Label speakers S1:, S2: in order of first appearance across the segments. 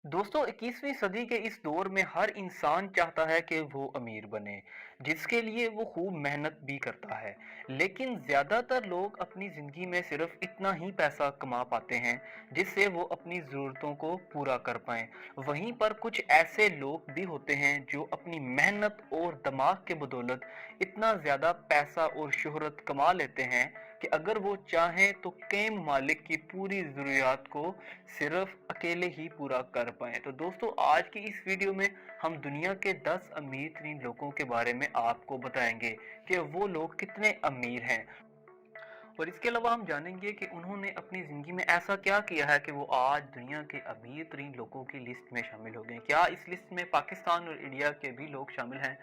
S1: दोस्तों 21वीं सदी के इस दौर में हर इंसान चाहता है कि वो अमीर बने, जिसके लिए वो खूब मेहनत भी करता है। लेकिन ज़्यादातर लोग अपनी ज़िंदगी में सिर्फ इतना ही पैसा कमा पाते हैं, जिससे वो अपनी ज़रूरतों को पूरा कर पाएँ। वहीं पर कुछ ऐसे लोग भी होते हैं जो अपनी मेहनत और दिमाग के बदौलत इतना ज़्यादा पैसा और शोहरत कमा लेते हैं कि अगर वो चाहें तो कई ममालिक की पूरी ज़रूरियात को सिर्फ अकेले ही पूरा कर पाएँ। तो दोस्तों आज की इस वीडियो में हम दुनिया के 10 अमीर तरीन लोगों के बारे में आपको बताएँगे कि वो लोग कितने अमीर हैं। और इसके अलावा हम जानेंगे कि उन्होंने अपनी ज़िंदगी में ऐसा क्या किया है कि वो आज दुनिया के अमीर तरीन लोगों की लिस्ट में शामिल हो गए। क्या इस लिस्ट में पाकिस्तान और इंडिया के भी लोग शामिल हैं?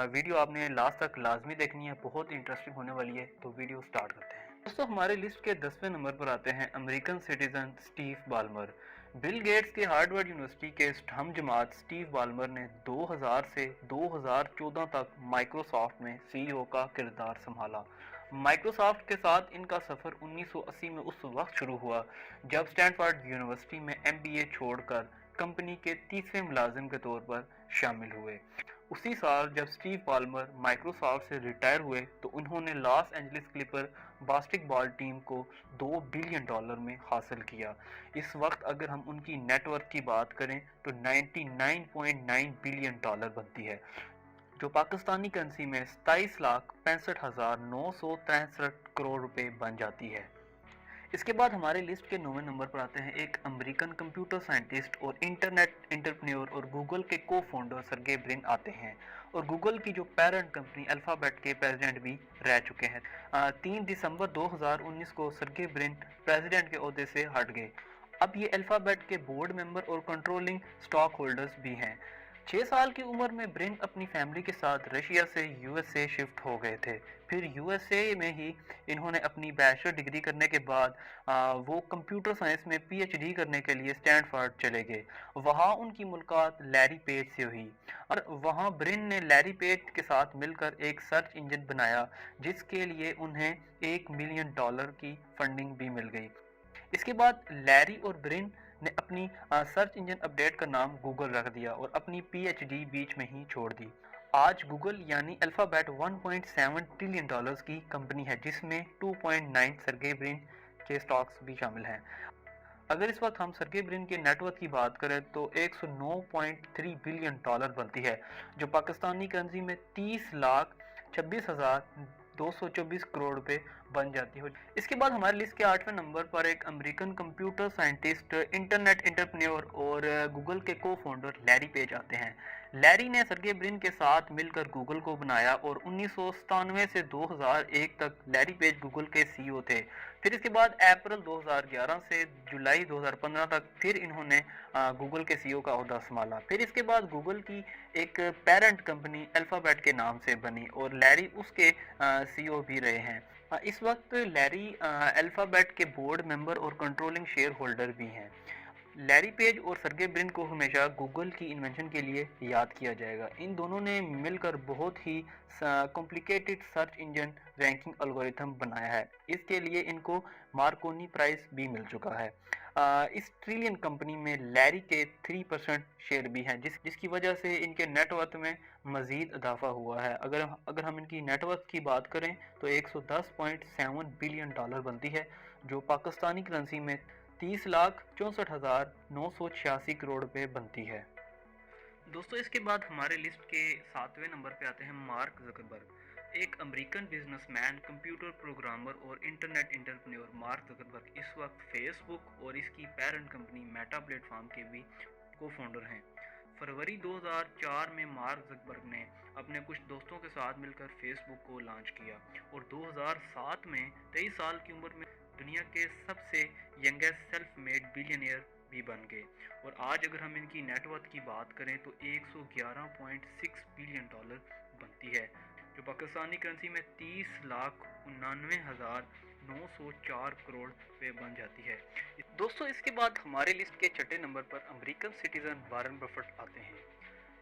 S1: वीडियो आपने लास्ट तक लाज़मी देखनी है, बहुत इंटरेस्टिंग होने वाली है। तो वीडियो स्टार्ट करते हैं। दोस्तों हमारे लिस्ट के 10वें नंबर पर आते हैं American citizen Steve Ballmer. Bill Gates के हार्वर्ड यूनिवर्सिटी के हम जमात स्टीव बाल्मर ने 2000 से 2014 तक माइक्रोसॉफ्ट में सीईओ का किरदार संभाला। माइक्रोसॉफ्ट के साथ इनका सफ़र 1980 में उस वक्त शुरू हुआ जब स्टैनफोर्ड यूनिवर्सिटी में एमबीए छोड़कर कंपनी के 30वें मुलाजिम के तौर पर शामिल हुए। उसी साल जब स्टीव पाल्मर माइक्रोसॉफ्ट से रिटायर हुए तो उन्होंने Los Angeles clipper basketball team को $2 बिलियन में हासिल किया। इस वक्त अगर हम उनकी नेटवर्थ की बात करें तो 99.9 बिलियन डॉलर बनती है, जो पाकिस्तानी करेंसी में 27,65,963 करोड़ रुपए बन जाती है। इसके बाद हमारे लिस्ट के 9वें नंबर पर आते हैं एक अमेरिकन कंप्यूटर साइंटिस्ट और इंटरनेट एंटरप्रेन्योर और गूगल के को फाउंडर सर्गे ब्रिन आते हैं और गूगल की जो पेरेंट कंपनी अल्फ़ाबेट के प्रेसिडेंट भी रह चुके हैं। 3 दिसंबर 2019 को सर्गे ब्रिन प्रेसिडेंट के ओहदे से हट गए। अब ये अल्फ़ाबेट के बोर्ड मेंबर और कंट्रोलिंग स्टॉक होल्डर्स भी हैं। 6 साल की उम्र में ब्रिन अपनी फैमिली के साथ रशिया से यूएसए शिफ्ट हो गए थे। फिर यूएसए में ही इन्होंने अपनी बैचलर डिग्री करने के बाद वो कंप्यूटर साइंस में पीएचडी करने के लिए स्टैनफोर्ड चले गए। वहाँ उनकी मुलाकात लैरी पेज से हुई और वहाँ ब्रिन ने लैरी पेज के साथ मिलकर एक सर्च इंजन बनाया जिसके लिए उन्हें $1 मिलियन की फंडिंग भी मिल गई। इसके बाद लैरी और ब्रिन ने अपनी सर्च इंजन अपडेट का नाम गूगल रख दिया और अपनी पीएचडी बीच में ही छोड़ दी। आज गूगल यानी अल्फ़ाबेट $1.7 ट्रिलियन की कंपनी है जिसमें 2.9 सर्गे ब्रिन के स्टॉक्स भी शामिल हैं। अगर इस वक्त हम सर्गे ब्रिन के नेटवर्थ की बात करें तो 109.3 बिलियन डॉलर बनती है, जो पाकिस्तानी करेंसी में 30,26,224 करोड़ रुपए बन जाती है। इसके बाद हमारे लिस्ट के 8वें नंबर पर एक American computer scientist, internet entrepreneur और गूगल के को फाउंडर लैरी पेज आते हैं। लैरी ने सर्गे ब्रिन के साथ मिलकर गूगल को बनाया और 1997 से 2001 तक लैरी पेज गूगल के सीईओ थे। फिर इसके बाद अप्रैल 2011 से जुलाई 2015 तक फिर इन्होंने गूगल के सीईओ का ओहदा संभाला। फिर इसके बाद गूगल की एक पेरेंट कंपनी अल्फ़ाबेट के नाम से बनी और लैरी उसके सीईओ भी रहे हैं। इस वक्त लैरी अल्फ़ाबेट के बोर्ड मेंबर और कंट्रोलिंग शेयर होल्डर भी हैं। लैरी पेज और सर्गे ब्रिन को हमेशा गूगल की इन्वेंशन के लिए याद किया जाएगा। इन दोनों ने मिलकर बहुत ही complicated search engine ranking algorithm बनाया है। इसके लिए इनको मार्कोनी प्राइज भी मिल चुका है। इस ट्रिलियन कंपनी में लैरी के 3% शेयर भी हैं जिसकी वजह से इनके नेटवर्थ में मज़ीद इजाफा हुआ है। अगर हम इनकी नेटवर्थ की बात करें तो 110.7 बिलियन डॉलर बनती है, जो पाकिस्तानी करेंसी में 30,64,986 करोड़ रुपए बनती है। दोस्तों इसके बाद हमारे लिस्ट के 7वें नंबर पे आते हैं मार्क जकरबर्ग। एक अमेरिकन बिजनेसमैन, कंप्यूटर प्रोग्रामर और इंटरनेट एंटरप्रेन्योर मार्क जकरबर्ग इस वक्त फेसबुक और इसकी पेरेंट कंपनी मेटा प्लेटफॉर्म के भी को फाउंडर हैं। फरवरी 2004 में मार्क जकरबर्ग ने अपने कुछ दोस्तों के साथ मिलकर फेसबुक को लॉन्च किया और 2007 में 23 साल की उम्र में दुनिया के सबसे यंगेस्ट सेल्फ मेड बिलियनियर भी बन गए। और आज अगर हम इनकी नेटवर्थ की बात करें तो 111.6 बिलियन डॉलर बनती है, जो पाकिस्तानी करेंसी में 30,99,904 करोड़ पे बन जाती है। दोस्तों इसके बाद हमारे लिस्ट के छठे नंबर पर अमेरिकन सिटीजन वारन बफेट आते हैं।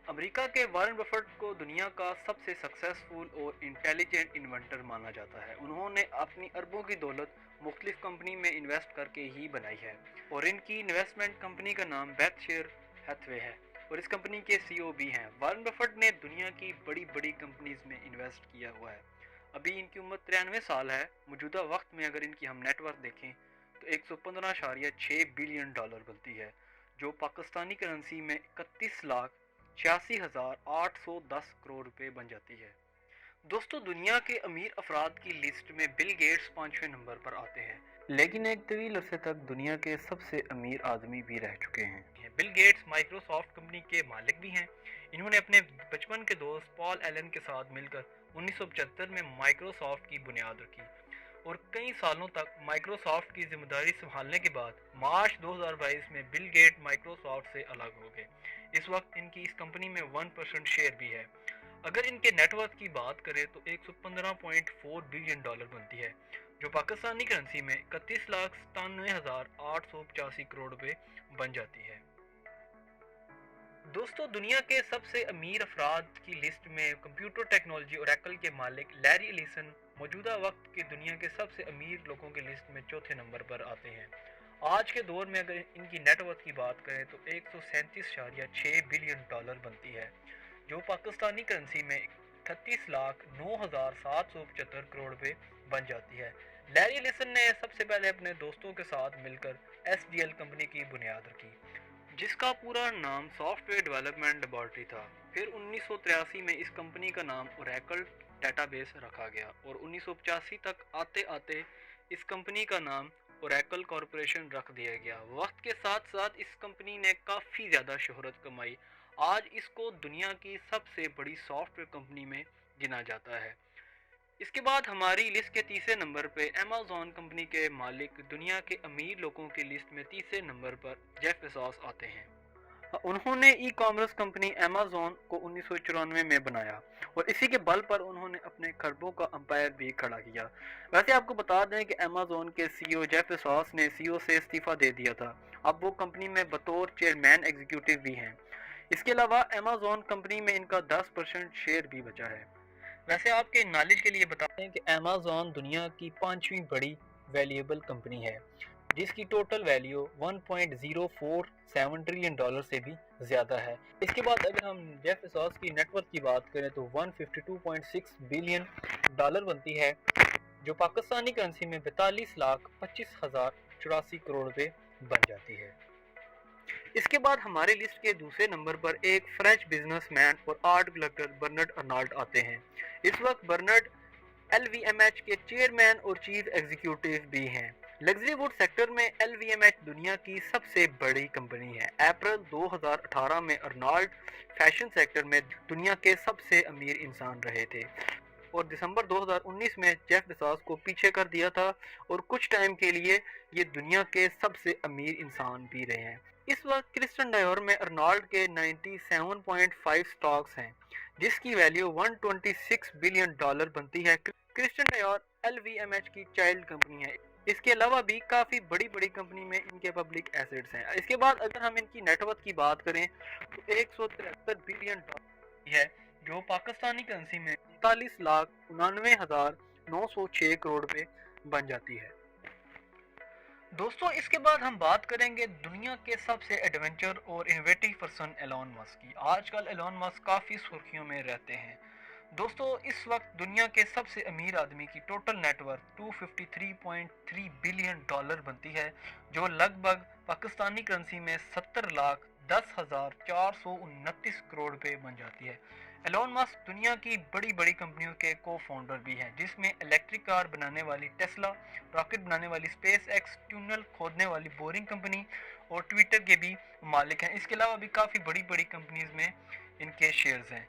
S1: अमेरिका के वारन बफेट को दुनिया का सबसे सक्सेसफुल और इंटेलिजेंट इन्वेंटर माना जाता है। उन्होंने अपनी अरबों की दौलत मुख्तलिफ कंपनी में इन्वेस्ट करके ही बनाई है और इनकी इन्वेस्टमेंट कंपनी का नाम बेर्थशेयर ہیتھوے ہے اور اس کمپنی کے سی او بھی ہیں۔ وارن بفٹ نے دنیا کی بڑی بڑی کمپنیز میں انویسٹ کیا ہوا ہے۔ ابھی ان کی عمر 93 سال ہے۔ موجودہ وقت میں اگر ان کی ہم نیٹ ورتھ دیکھیں تو 115.6 بلین ڈالر بنتی ہے، جو پاکستانی کرنسی میں 31,86,810 کروڑ روپے بن جاتی ہے۔ دوستو، دنیا کے امیر افراد کی لسٹ میں بل گیٹس 5ویں نمبر پر آتے ہیں، لیکن ایک طویل عرصے تک دنیا کے سب سے امیر آدمی بھی رہ چکے ہیں۔ بل گیٹس مائکروسافٹ کمپنی کے مالک بھی ہیں۔ انہوں نے اپنے بچپن کے دوست پال ایلن کے ساتھ مل کر 1975 میں مائکروسافٹ کی بنیاد رکھی اور کئی سالوں تک مائکروسافٹ کی ذمہ داری سنبھالنے کے بعد مارچ 2022 میں بل گیٹ مائکروسافٹ سے الگ ہو گئے۔ اس وقت ان کی اس کمپنی میں 1% شیئر بھی ہے۔ اگر ان کے نیٹ ورتھ کی بات کریں تو 115.4 بلین ڈالر بنتی ہے، جو پاکستانی کرنسی میں 31,97,885 کروڑ روپے بن جاتی ہے۔ دوستو، دنیا کے سب سے امیر افراد کی لسٹ میں کمپیوٹر ٹیکنالوجی اوریکل کے مالک لیری ایلیسن موجودہ وقت کے دنیا کے سب سے امیر لوگوں کی لسٹ میں چوتھے نمبر پر آتے ہیں۔ آج کے دور میں اگر ان کی نیٹ ورتھ کی بات کریں تو 137.6 بلین ڈالر بنتی ہے، جو پاکستانی کرنسی میں 38,09,775 کروڑ روپے بن جاتی ہے۔ لیری ایلیسن نے سب سے پہلے اپنے دوستوں کے ساتھ مل کر ایس ڈی ایل کمپنی کی بنیاد رکھی، جس کا پورا نام سافٹ ویئر ڈیولپمنٹ لیبارٹری تھا۔ پھر 1983 میں اس کمپنی کا نام اوریکل ڈیٹا بیس رکھا گیا اور 1985 تک آتے آتے اس کمپنی کا نام اوریکل کارپوریشن رکھ دیا گیا۔ وقت کے ساتھ ساتھ اس کمپنی نے کافی زیادہ شہرت کمائی۔ آج اس کو دنیا کی سب سے بڑی سافٹ ویئر کمپنی میں گنا جاتا ہے۔ اس کے بعد ہماری لسٹ کے تیسرے نمبر پہ ایمیزون کمپنی کے مالک دنیا کے امیر لوگوں کی لسٹ میں تیسرے نمبر پر جیف بیزوس آتے ہیں۔ انہوں نے ای کامرس کمپنی ایمیزون کو 1994 میں بنایا اور اسی کے بل پر انہوں نے اپنے خربوں کا امپائر بھی کھڑا کیا۔ ویسے آپ کو بتا دیں کہ ایمیزون کے سی او جیف بیزوس نے سی او سے استعفیٰ دے دیا تھا۔ اب وہ کمپنی میں بطور چیئرمین ایگزیکٹو بھی ہیں۔ اس کے علاوہ ایمیزون کمپنی میں ان کا 10% شیئر بھی بچا ہے۔ ویسے آپ کے نالج کے لیے بتا دیں کہ ایمیزون دنیا کی 5ویں بڑی ویلیوبل کمپنی ہے، جس کی ٹوٹل ویلیو 1.047 ٹریلین ڈالر سے بھی زیادہ ہے۔ اس کے بعد اگر ہم جیف بیزوس کی نیٹ ورتھ کی بات کریں تو 152.6 بلین ڈالر بنتی ہے، جو پاکستانی کرنسی میں 42,25,084 کروڑ روپے بن جاتی ہے۔ اس کے بعد ہمارے لسٹ کے دوسرے نمبر پر ایک فرینچ بزنس مین اور آرٹ کلکٹر برنارڈ ارنالڈ آتے ہیں۔ اس وقت برنارڈ ایل وی ایم ایچ کے چیئرمین اور چیف ایگزیکٹو بھی ہیں۔ لگژری ووڈ سیکٹر میں ایل وی ایم ایچ دنیا کی سب سے بڑی کمپنی ہے۔ اپریل 2018 میں ارنالڈ فیشن سیکٹر میں دنیا کے سب سے امیر انسان رہے تھے اور دسمبر 2019 میں جیف بیزوس کو پیچھے کر دیا تھا اور کچھ ٹائم کے لیے یہ دنیا کے سب سے امیر انسان بھی رہے ہیں۔ اس وقت کرسٹن ڈائور میں ارنالڈ کے 97.5 سٹاکس ہیں، جس کی ویلیو 126 بلین ڈالر بنتی ہے۔ کرسٹن ڈائور ایل وی ایم ایچ کی چائلڈ کمپنی ہے۔ اس کے علاوہ بھی کافی بڑی بڑی کمپنی میں ان کے پبلک ایسیٹس ہیں۔ اس کے بعد اگر ہم ان کی نیٹ ورتھ کی بات کریں تو 173 بلین ڈالر ہے، جو پاکستانی کرنسی میں 39,99,906 کروڑ روپے بن جاتی ہے۔ دوستو، اس کے بعد ہم بات کریں گے دنیا کے سب سے ایڈونچر اور انوویٹو پرسن ایلون مسک کی۔ آج کل ایلون مسک کافی سرخیوں میں رہتے ہیں۔ دوستو، اس وقت دنیا کے سب سے امیر آدمی کی total net worth 253.3 billion dollar بنتی ہے، جو لگ بھگ پاکستانی کرنسی میں 70,10,429 کروڑ روپے بن جاتی ہے۔ ایلون مسک دنیا کی بڑی بڑی کمپنیوں کے کو فاؤنڈر بھی ہیں، جس میں الیکٹرک کار بنانے والی ٹیسلا، راکٹ بنانے والی اسپیس ایکس، ٹنل کھودنے والی بورنگ کمپنی اور ٹویٹر کے بھی مالک ہیں۔ اس کے علاوہ بھی کافی بڑی بڑی کمپنیز میں ان کے شیئرز ہیں۔